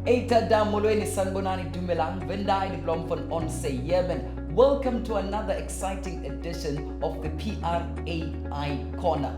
Eita Damolweni Sanbonani Dumelang Vendai Diplom von Onse Yemen. Welcome to another exciting edition of the PR AI-Khona.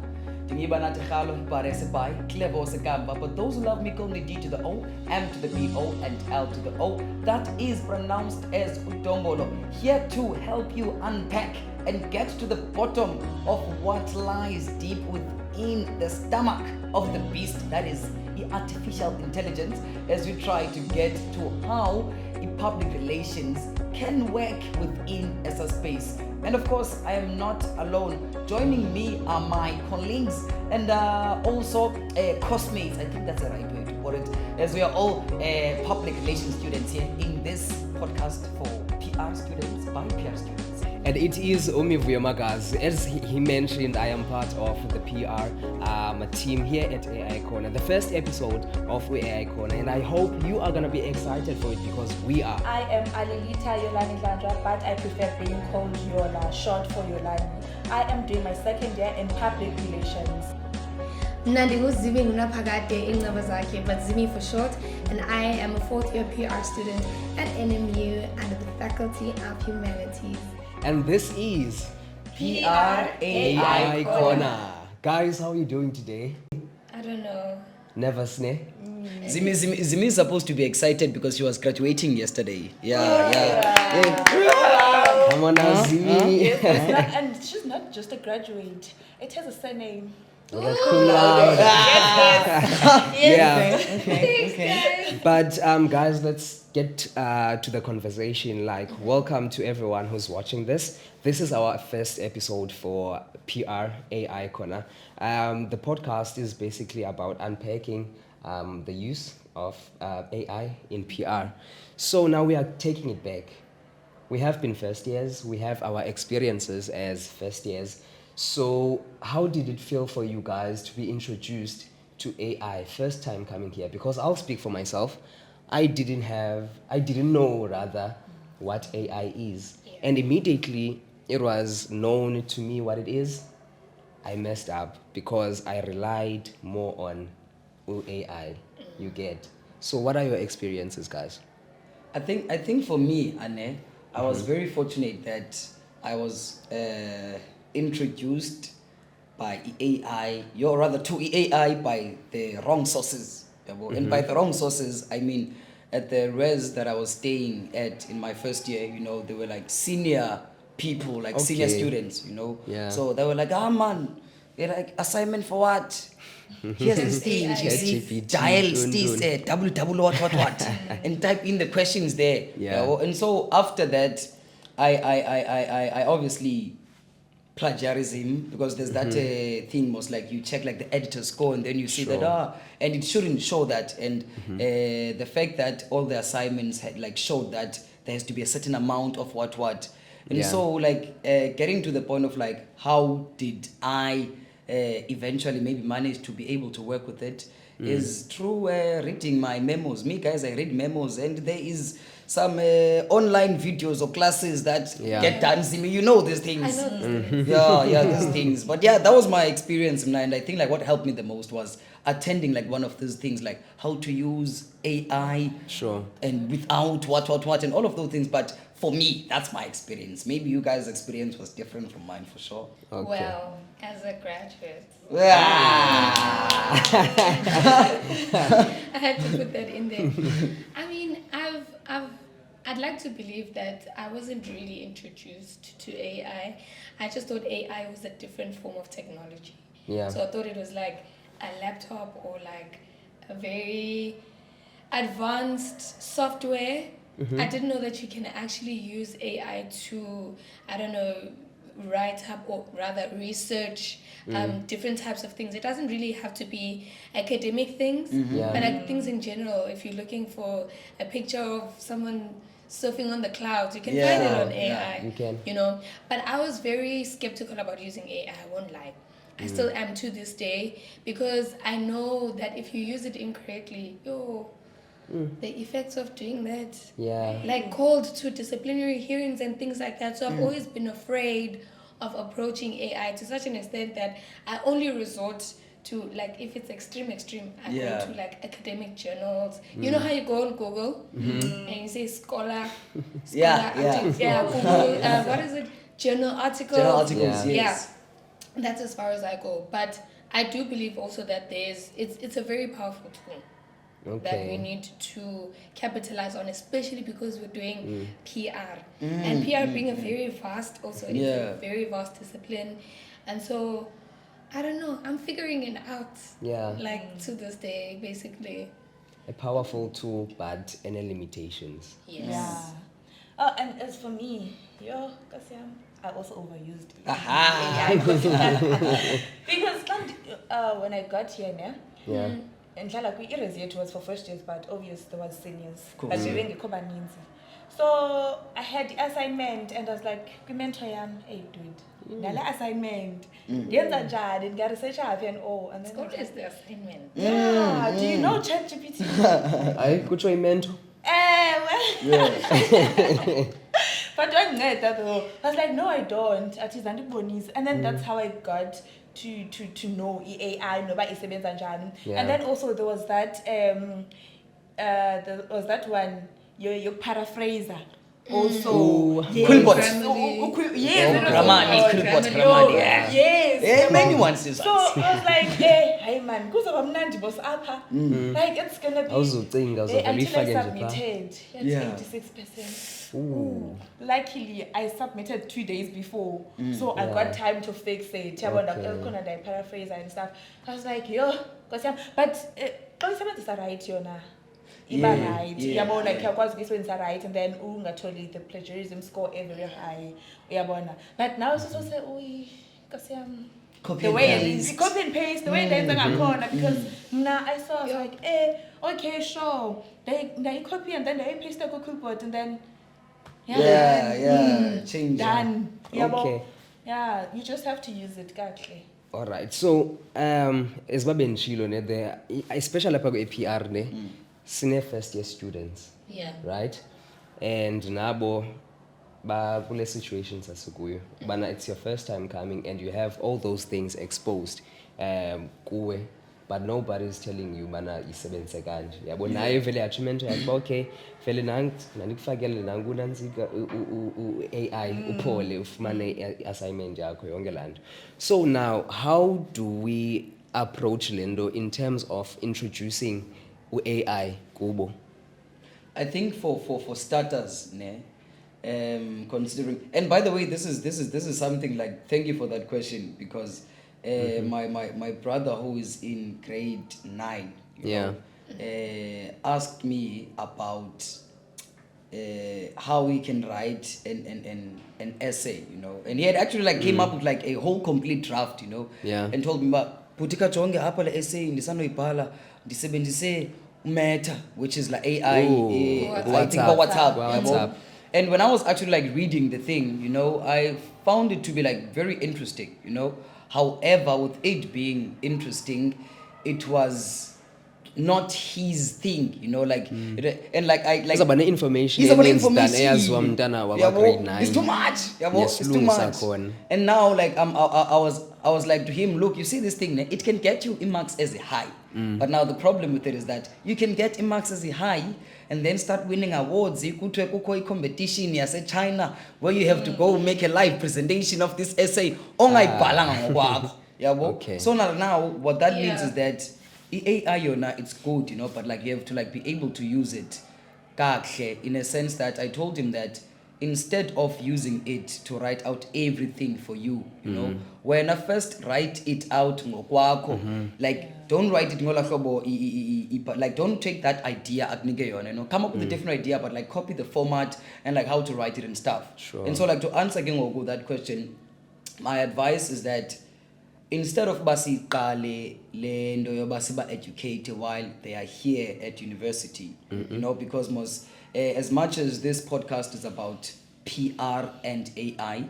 But those who love me call me D to the O, M to the B-O, and L to the O. That is pronounced as Udombolo. Here to help you unpack and get to the bottom of what lies deep within the stomach of the beast that is artificial intelligence, as we try to get to how public relations can work within a space. And of course, I am not alone. Joining me are my colleagues and also classmates. I think that's the right way to put it, as we are all public relations students here in this podcast for PR students by PR students. And it is Omi Vuyamagazi. As he mentioned, I am part of the PR team here at AI-Khona, the first episode of AI-Khona, and I hope you are going to be excited for it because we are. I am Alilita Yolani Landra, but I prefer being called Yola, short for Yolani. I am doing my second year in public relations. Zimi Ngunaphakade Ingcabazakhe, but Zimi for short, and I am a fourth year PR student at NMU under the Faculty of Humanities. And this is PR AI-Khona. Guys, how are you doing today? I don't know. Nervous, ne? Zimi is supposed to be excited because she was graduating yesterday. Yeah. Come on now, Zimi. Yes, and she's not just a graduate. It has a surname. Yeah. Okay. But guys, let's get to the conversation. Like, welcome to everyone who's watching this. This is our first episode for PR AI-Khona. The podcast is basically about unpacking the use of AI in PR. So now we are taking it back. We have been first years. We have our experiences as first years. So how did it feel for you guys to be introduced to AI first time coming here? Because I'll speak for myself. I didn't know what AI is. Yeah. And immediately it was known to me what it is. I messed up because I relied more on AI, you get. So what are your experiences, guys? I think for me, Anne, I was very fortunate that I was introduced by AI, to AI by the wrong sources. And by the wrong sources, I mean at the res that I was staying at in my first year, they were like senior people, like senior students, Yeah. So they were like, man, they're like, assignment for what? Here's this thing, you see, dial this, what, and type in the questions there. Yeah. And so after that, I obviously plagiarism, because there's that thing, most like you check like the editor score and then you see that and it shouldn't show that, and the fact that all the assignments had like showed that there has to be a certain amount of what and so like getting to the point of like how did I eventually maybe manage to be able to work with it is through reading my memos. Me guys, I read memos, and there is some online videos or classes that get done. You know these things. I know these things. These things. But yeah, that was my experience, and I think like what helped me the most was attending like one of these things, like how to use AI, and without what, and all of those things. But for me, that's my experience. Maybe you guys' experience was different from mine, for sure. Okay. Well, as a graduate, I had to put that in there. I mean, I'd like to believe that I wasn't really introduced to AI. I just thought AI was a different form of technology. Yeah. So I thought it was like a laptop or like a very advanced software. I didn't know that you can actually use AI to, write up or rather research different types of things. It doesn't really have to be academic things, but like things in general. If you're looking for a picture of someone surfing on the clouds, you can find it on AI. You can. But I was very skeptical about using AI, I won't lie. I still am to this day, because I know that if you use it incorrectly, the effects of doing that, like called to disciplinary hearings and things like that. So I've always been afraid of approaching AI to such an extent that I only resort to like if it's extreme, I Yeah. go to like academic journals. You know how you go on Google and you say scholar, Yeah, yeah. article, Google. What is it? Journal articles. Journal articles, Yeah. yes. That's as far as I go. But I do believe also that it's a very powerful tool that we need to capitalize on, especially because we're doing PR. And PR being a very vast, also it's a very vast discipline. And so, I don't know, I'm figuring it out. Yeah. Like to this day, basically. A powerful tool, but any limitations. Yes. Yeah. Oh, and as for me, I also overused Aha. AI because when I got here, Yeah. and it was for first years, but obviously there was seniors. Cool. But we were so I had the assignment, and I was like, mentor hey dude, nala assignment. Yenza njani, nga research and all, and then What is the assignment? yeah, do you know ChatGPT? I could try mentor. But I didn't though. I was like, no, I don't. And then that's how I got to know AI, know about isebenza njani. Yeah. And then also there was that one your paraphraser. Also, Ooh. Quillbot. Yes, Grammarly, Quillbot, Grammarly, yeah. Yes. Yeah, many ones is So I was like, hey man, because I'm not boss upper. Like it's gonna be Awuzucinga, until uzovela I ifake nje pha. submitted. That's Yeah. 86%. Ooh. Luckily, I submitted 2 days before, so I Yeah. got time to fix it. I paraphrase and stuff. I was like, yo, but it's right, yona. Iba right. Uyabona kuyakwazi ukuyisebenzisa right, and then ungatholi the plagiarism score very high. Uyabona. But now it's also say Nkosi yami, Copy the and way paste. copy and paste, the way that's ngakhona, because now I saw, I was like, okay, sure. They copy and then they paste the keyboard, and then change. done. Okay. Yeah, you just have to use it correctly. All right. So, as baben shilo ne there, especially lapha ku PR ne, sine first year students, Yeah. right? And nabo ba kule situations asikuyo. Bana it's your first time coming and you have all those things exposed kuwe, but nobody's telling you bana isebenze kanje. Yabo naye vele achievement yakho okay, vele nanikufakele nangu nanzika AI uphole ufumane assignment yakho yonke lanto. So now how do we approach lendo in terms of introducing AI kubo? I think for starters, considering, and by the way, this is something like, thank you for that question, because my brother who is in grade 9, asked me about how we can write an essay, and he had actually like came up with like a whole complete draft, and told me about putika jonge hapa le essay ndisanoyibhala ndisebenzise Meta, which is like AI. I think about WhatsApp. WhatsApp. And when I was actually like reading the thing, I found it to be like very interesting, However, with it being interesting, it was not his thing, like, and like I like. It's about the information. It's about the It's than information. eyazwa mntana wa Yabo, grade 9. it's too much. Yabo, it's too Nesilungu much. sakhona. And now, like, I was like to him, look, you see this thing, it can get you marks as a high. But now the problem with it is that you can get marks as a high and then start winning awards. You could a competition, say China, where you have to go make a live presentation of this essay. Okay. So now what that means is that AI, it's good, but like you have to like be able to use it in a sense that I told him that instead of using it to write out everything for you, when I first write it out ngokwakho, like don't write it ngola hlobo, like don't take that idea akunike yona, come up with a different idea, but like copy the format and like how to write it and stuff. Sure. And so like to answer again that question, my advice is that instead of basiqale lendo yobasiba educate while they are here at university, because as much as this podcast is about PR and AI,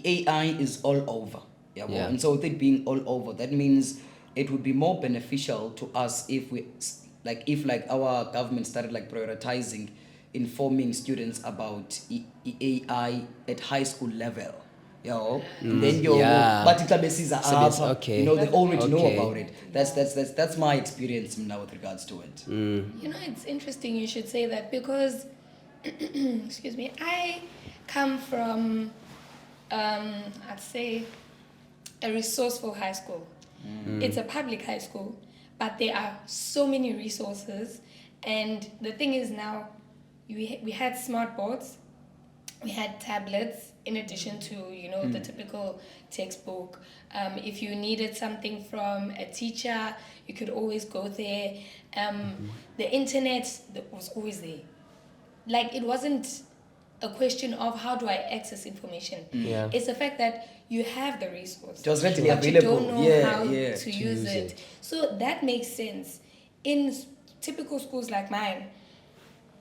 AI is all over, Yeah. and so with it being all over, that means it would be more beneficial to us if our government started like prioritizing informing students about AI at high school level. Yo, and then you Yeah. but it's Okay. you know, they already know Okay. about it. That's my experience now with regards to it. You know, it's interesting you should say that because, excuse me, I come from, I'd say, a resourceful high school. It's a public high school, but there are so many resources. And the thing is now, we had smart boards, we had tablets in addition to, you know, the typical textbook. If you needed something from a teacher, you could always go there. The internet was always there. Like, it wasn't a question of how do I access information. Yeah. It's the fact that you have the resource. It was readily but available. you don't know Yeah, how yeah. to use it. So that makes sense. In typical schools like mine,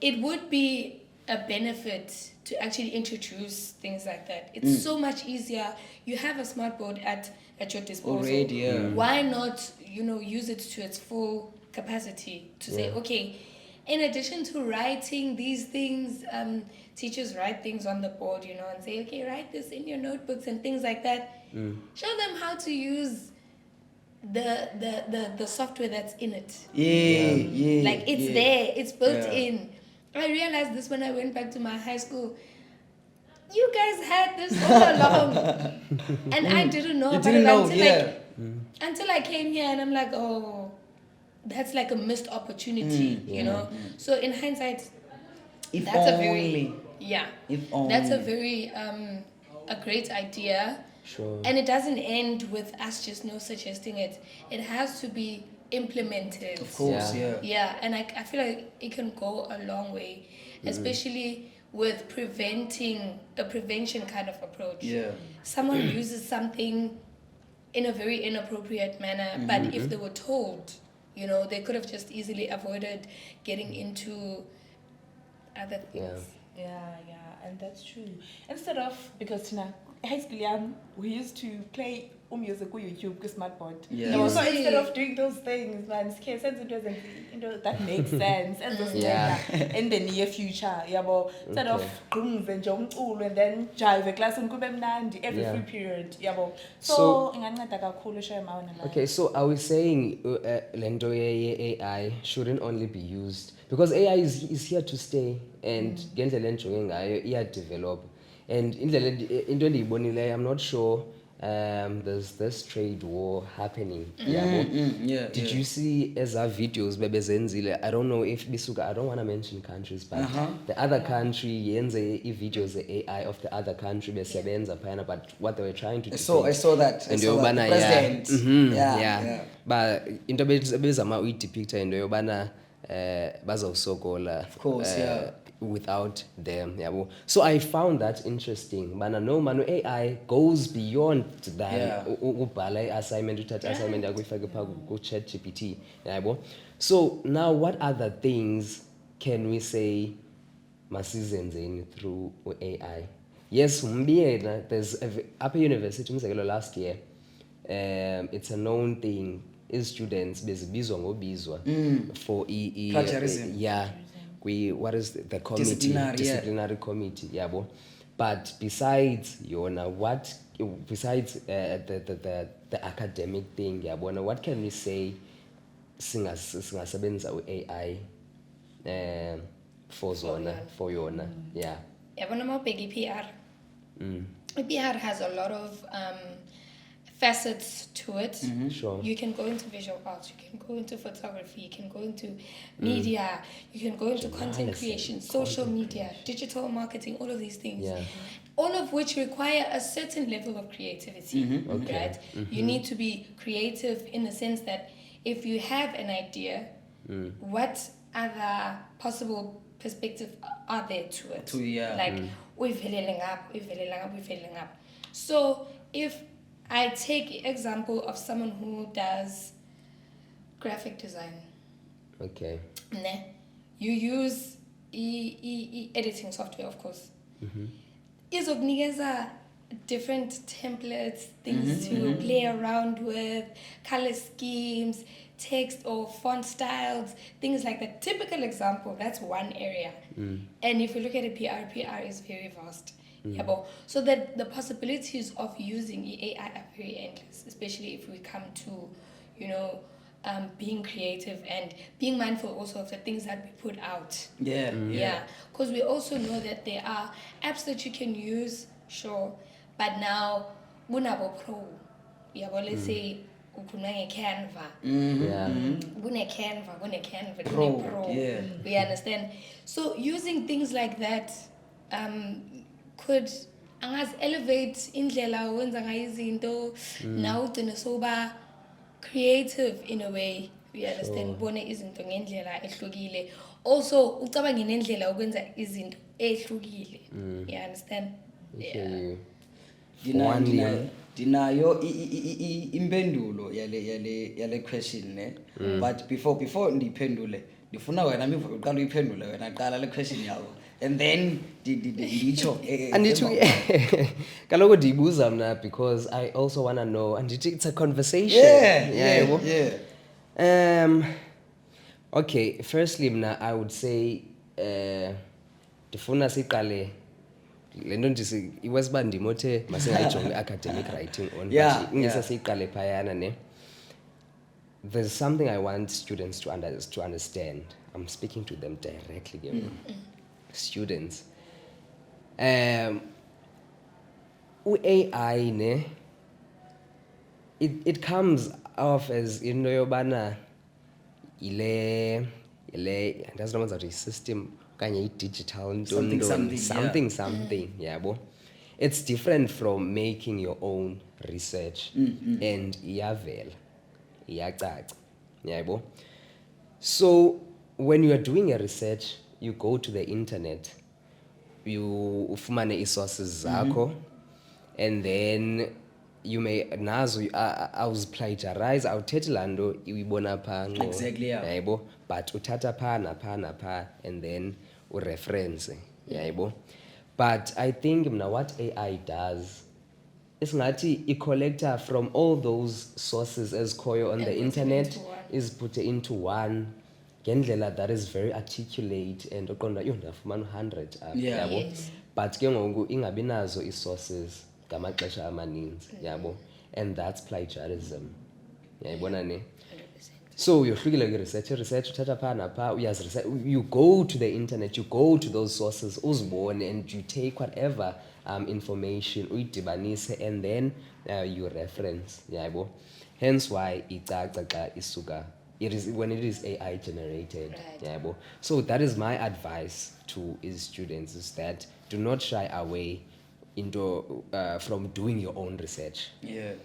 it would be a benefit to actually introduce things like that. It's so much easier. You have a smart board at your disposal. Already, yeah. Why not, you know, use it to its full capacity to say, okay, in addition to writing these things, teachers write things on the board, you know, and say, okay, write this in your notebooks and things like that. Show them how to use the software that's in it. Yeah. Like, it's there, it's built Yeah. in. I realized this when I went back to my high school. You guys had this all along, and I didn't know You about didn't it know, until yeah. until I came here, and I'm like, oh, that's like a missed opportunity, you know. So in hindsight, If that's only. a very If only. that's a very a great idea. Sure. And it doesn't end with us just suggesting it. It has to be implemented. Of course, Yeah. yeah. Yeah, and I feel like it can go a long way, especially with the prevention kind of approach. Yeah. Someone uses something in a very inappropriate manner, but if they were told, you know, they could have just easily avoided getting into other things. Yeah, and that's true. Instead of, because high school we used to play music on YouTube with smartboard. Yeah. No, so Yeah. instead of doing those things, man, that makes sense. And those Yeah. in the near future, instead of grooms and and then jive class and every Yeah. free period, So- So inganceda kakhulu share mawona la. Okay, so are we saying lento AI shouldn't only be used because AI is here to stay and ngendlela enjonge ngayo iya-develop and indlela into endiyibonileyo, I'm not sure there's this trade war happening. Yeah. Did you see eza videos bebezenzile? I don't know if bisuka, I don't want to mention countries, but the other country yenze i-videos AI of the other country besebenza phayana, but what they were trying to I saw that. into I saw that. yobana The president. yeah. But into bezama uyidepicta into yobana bazawusokola Of course, yeah. without them, yabo. So I found that interesting. Bana no manu AI goes beyond than Yeah. ubhala i-assignment, uthatha assignment yakho uyifake phaa ku-chat GPT, yabo. So now what other things can we say masizenzeni through AI? Yes, there's upper university umzekelo last year, it's a known thing, is students bezibizwa ngobizwa for Plagiarism. what is the committee, Disciplinary, committee, yabo. But besides besides the academic thing, yabo, what can we say singasebenza AI for yona? Yeah. Yabona mawubheka i-PR. I-PR has a lot of facets to it. Sure. You can go into visual arts, you can go into photography, you can go into media, you can go into content Journalism, creation, social media, digital marketing, all of these things. Yeah. All of which require a certain level of creativity, right? You need to be creative in the sense that if you have an idea, what other possible perspectives are there to it? Like, we're filling up. So if I take example of someone who does graphic design. Okay. You use editing software, of course. Izokunikeza different templates, things to play around with, color schemes, text or font styles, things like that. Typical example, that's one area. And if you look at a PR is very vast. Yabo. So that the possibilities of using AI are very endless, especially if we come to, being creative and being mindful also of the things that we put out. Yeah. Because we also know that there are apps that you can use, sure, but now Bunabo Pro. Let's say ukhuluma Canva. Yeah. Canva, Pro. Yeah. We understand. So using things like that could elevate indlela wenza ngayo izinto now ugcine soba creative in a way. We understand bone izinto ngendlela ehlukile. Also ucabange nendlela ukwenza izinto ehlukile. You understand? Dinayo impendulo yale question ne. But before ndiphendule ndifuna wena uqala uyiphendule wena qala le question yakho and then nditsho andithi kaloku ndiyibuza mna because I also want to know andithi it's a conversation. Okay, firstly mna I would say ndifuna siqale lento ndisi iwesiba ndimothe masingayijonge academic writing on but ingise siqale phayana ne. There's something I want students to understand. I'm speaking to them directly. Students. AI ne, it comes off as yobana ile doesn't know what system kanye digital something yabo. It's different from making your own research and iyavela iyacaca yabo. So when you are doing a research, you go to the internet, you ufumane isources zakho, and then you may nazo I'll plagiarize, awuthethe lando uyibona pha ngqo. Exactly, yeah. Yabo, but uthatha pha napha and then ureference yabo. But I think mna what AI does is ngathi i-collector from all those sources ezikhoyo on the internet is put into one ngendlela that is very articulate and uqonda ndafumana 100 yabo. But ke ngoku ingabi nazo i-sources ngamaxesha amaninzi yabo, and that's plagiarism yayibona ne. So yohlukile ke research uthatha pha napha you go to the internet, you go to those sources uzibone and you take whatever information uyidibanise and then you reference yabo. Hence why icaca xa isuka when it is AI generated. Yabo. So that is my advice to his students, is that do not shy away from doing your own research. It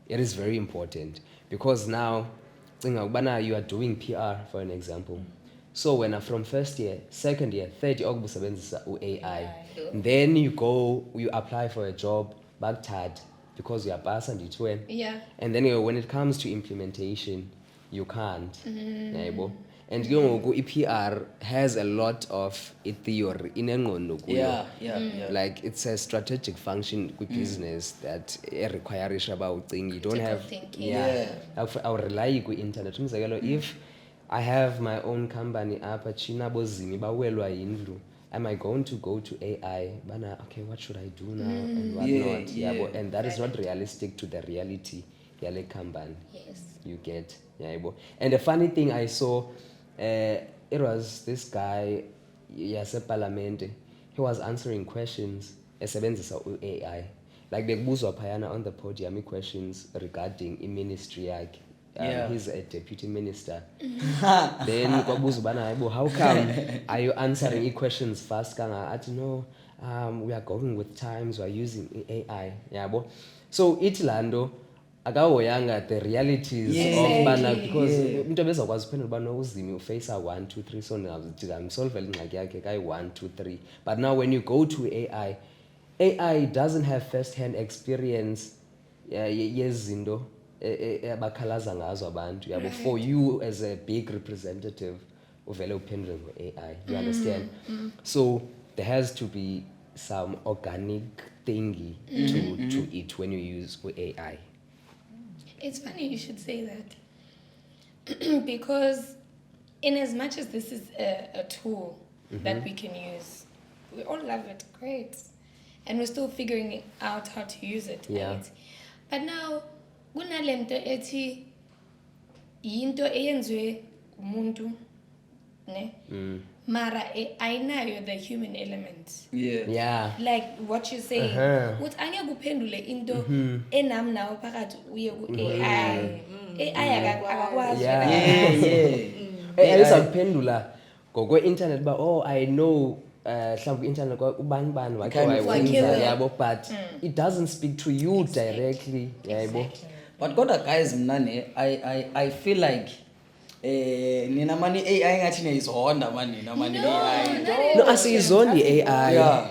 is very important because now you are doing PR for an example. So when from first year, second year, third year AI, then you apply for a job back because you are pass and it's when. And then when it comes to implementation, you can't. And EPR has a lot of theory in like it's a strategic function with business that requires about thing. You don't have I'll rely on internet. If I have my own company apa China bozimi bawelwa yindlu, am I going to go to AI? Okay, what should I do now and what not? And that is not realistic to the reality. Company. You get. And the funny thing I saw, it was this guy, parliament, he was answering questions esebenzisa AI. Like bekubuzwa phayana on the podium questions regarding ministry yakhe. He's a deputy minister. Then kwabuzwa how come are you answering questions fast kanga? No, we are going with times, we are using AI. So itlando akahoyanga the realities of bana, because into bezakwazi uphendula bana uzimi uface 1 2 3 so ngamsolve ingxaki yakhe kai 1 2 3. But now when you go to AI doesn't have first hand experience yezinto abakhalaza ngazo abantu yabo. For you as a big representative uvele uphendule ngo-AI, you understand? So there has to be some organic thingy to it when you use AI. It's funny you should say that because in as much as this is a tool that we can use, we all love it, great. and we're still figuring out how to use it. Yeah. Right? But now, kunalento ethi into eyenzwe umuntu, ne? Mara ayinayo the human element. Yeah. Like what you're saying. Ukuthi anya kuphendule into enami nawo phakathi uye ku AI. AI akakwazi. Ayisaphendula ngokwe-internet uba oh I know mhlawumbi ku-internet ubani bani wakhe wayenza yabo, but it doesn't speak to you directly, yabo. But kodwa guys mnane I feel like nina mani AI ngathi niyizonda mani nina mani AI. No, asiyizoni AI. Yeah.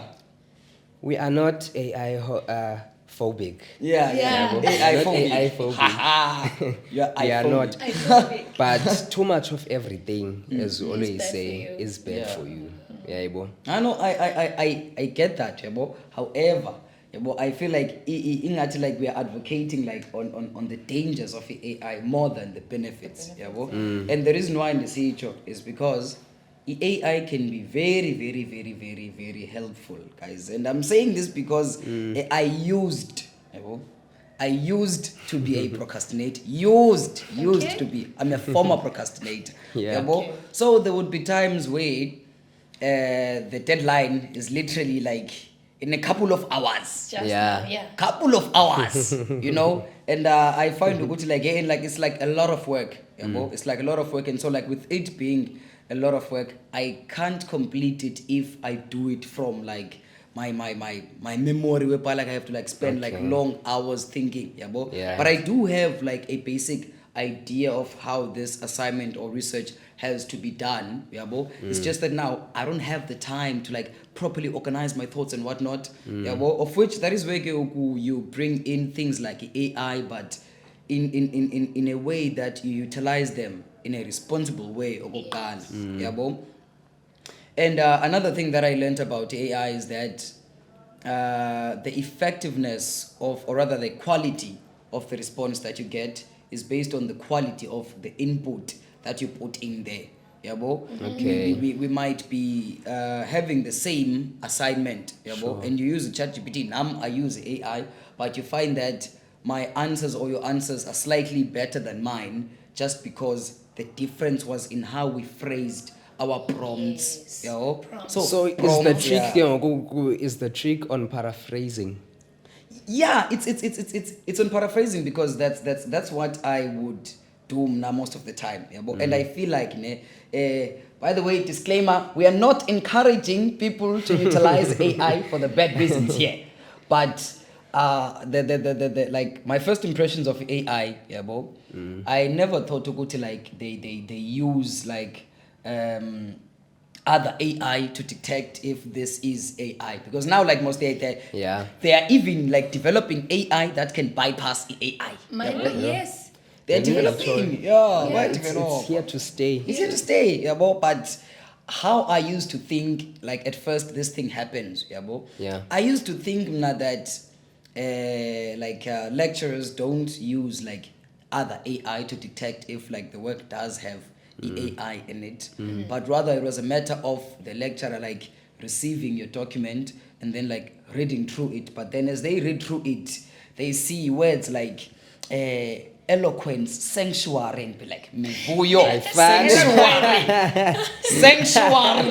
We are not AI phobic. Yeah. Yeah. AI Not phobic. AI phobic. You're We are not. I feel it. But too much of everything, as we always bad say, for you. is bad for you. Yeah, yabo. I know I get that, yabo. However, yabo, I feel like like we are advocating like on the dangers of AI more than the benefits. Yabo. And the reason why I say it is because AI can be very, very, very, very, very helpful, guys. And I'm saying this because I used to be a procrastinator. Used to be. I'm a former procrastinator. Yeah. Yabo. Okay. So there would be times where the deadline is literally like in a couple of hours. Just Yeah. now, yeah. Couple of hours, you know, and I find it's like a lot of work, it's like a lot of work, and so like with it being a lot of work, I can't complete it if I do it from like my memory, where like I have to like spend like long hours thinking, Yeah. But I do have like a basic idea of how this assignment or research has to be done, It's just that now I don't have the time to like properly organize my thoughts and whatnot, of which that is where you bring in things like AI, but in a way that you utilize them in a responsible way, And another thing that I learned about AI is that the effectiveness of, or rather the quality of the response that you get is based on the quality of the input that you put in there. Okay. We might be having the same assignment, and you use ChatGPT. Now I use AI, but you find that my answers or your answers are slightly better than mine, just because the difference was in how we phrased our prompts. Prompts. So Is the prompts, trick yeah. is the trick on paraphrasing? Yeah, it's on paraphrasing, because that's what I would do now most of the time. And I feel like, by the way, disclaimer: we are not encouraging people to utilize AI for the bad reasons here. But the like my first impressions of AI, I never thought to go to like they use like other AI to detect if this is AI, because now like most AI, they are even like developing AI that can bypass AI. Yes. They're Yeah, developing, It's here to stay. It's here to stay, but how I used to think, like at first this thing happens, Yeah. I used to think that lecturers don't use like other AI to detect if like the work does have AI in it, but rather it was a matter of the lecturer like receiving your document and then like reading through it. But then as they read through it, they see words like eloquence, sanctuary, and be like mivuyo, I found sanctuary.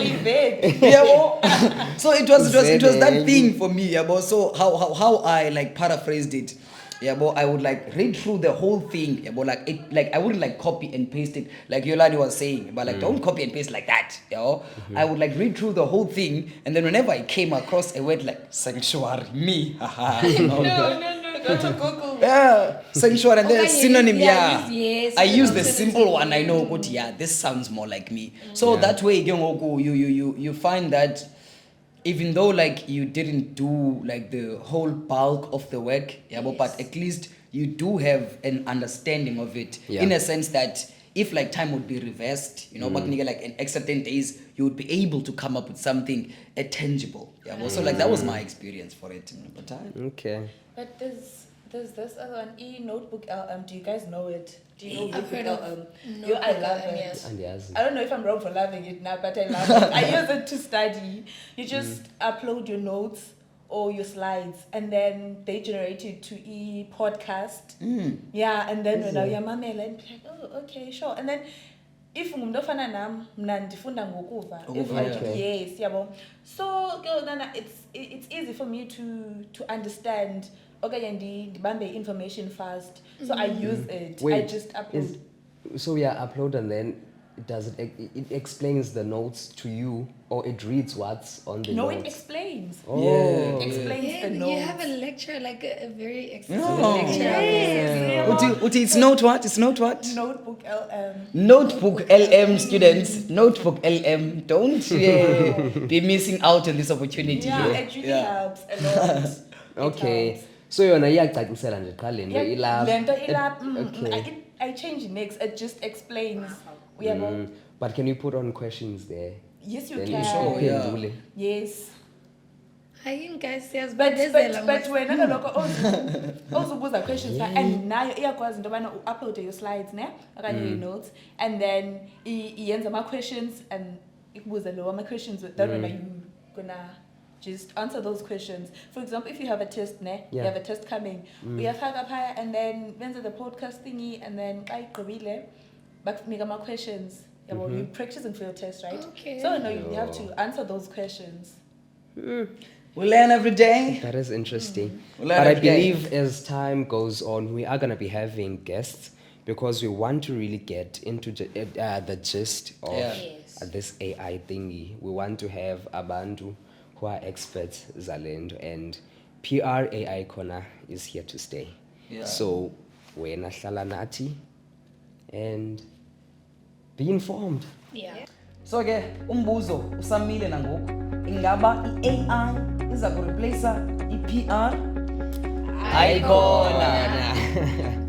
So it was that thing for me, so how I like paraphrased it, I would like read through the whole thing, like it, like I wouldn't like copy and paste it like Yolani was saying, but like don't copy and paste like that, I would like read through the whole thing, and then whenever I came across a word like sanctuary, Go to Google. yeah, sanctuary, and then Okay, synonym, yes, I use the alternative. simple one. I know, but this sounds more like me. So that way, you find that even though like you didn't do like the whole bulk of the work, but at least you do have an understanding of it, in a sense that if like time would be reversed, but like an extra 10 days, you would be able to come up with something tangible. So like that was my experience for it. But Okay. But there's this other one, e-notebook LM. Do you guys know it? Do you know I've notebook heard of LM? Notebook I love LM, it. yes. And yes. I don't know if I'm wrong for loving it now, but I love it. I use it to study. You just upload your notes or your slides, and then they generate it to podcast. Yeah, and then when uyamamela and be like, oh, okay, sure. And then if umuntu ofana nam mna ndifunda ngokuva, if yes, yabo. So Nana, it's easy for me to understand. Okay, ndibambe information fast, so I use it. Wait, I just upload. So upload, and then it explains the notes to you, or it reads what's on the No, notes? it explains. Oh. It explains the notes. You have a lecture, like a very extensive No. lecture. Yes. Uti, it's note what? It's note what? Notebook LM. Notebook LM, students. Notebook LM. Don't be missing out on this opportunity. Yeah, here. it really helps a lot. It Okay. helps. So yona iyacacisela nje qha lento ilapha. Lento ilapha, Okay. I change the next. It just explains. Uyabo? But can you put on questions there? Yes, you Then can. Sure, yeah. uphendule. Yes. I think guys, yes, But there's when I look also pose questions and now iyakwazi into yobana upload your slides ne okanye your notes, and then yenza ama questions and ikubuza lo ama questions, then when you gonna just answer those questions. For example, if you have a test you have a test coming, uyafaka phaya, and then benza the podcast thingy, and then xa igqibile bakunika ama questions. You're practicing for your test, right? Okay. So no, you have to answer those questions. We learn every day. That is interesting. Well, But I every day. believe as time goes on, we are going to be having guests, because we want to really get into the gist of Yes. this AI thingy. We want to have abantu who are experts, Zalendo, and PR AI-Khona is here to stay. Yeah. So, wena hlala nathi and be informed. Yeah. So ke umbuzo usamile nangoku, ingaba i-AI iza kureplace i-PR? Ayikhona.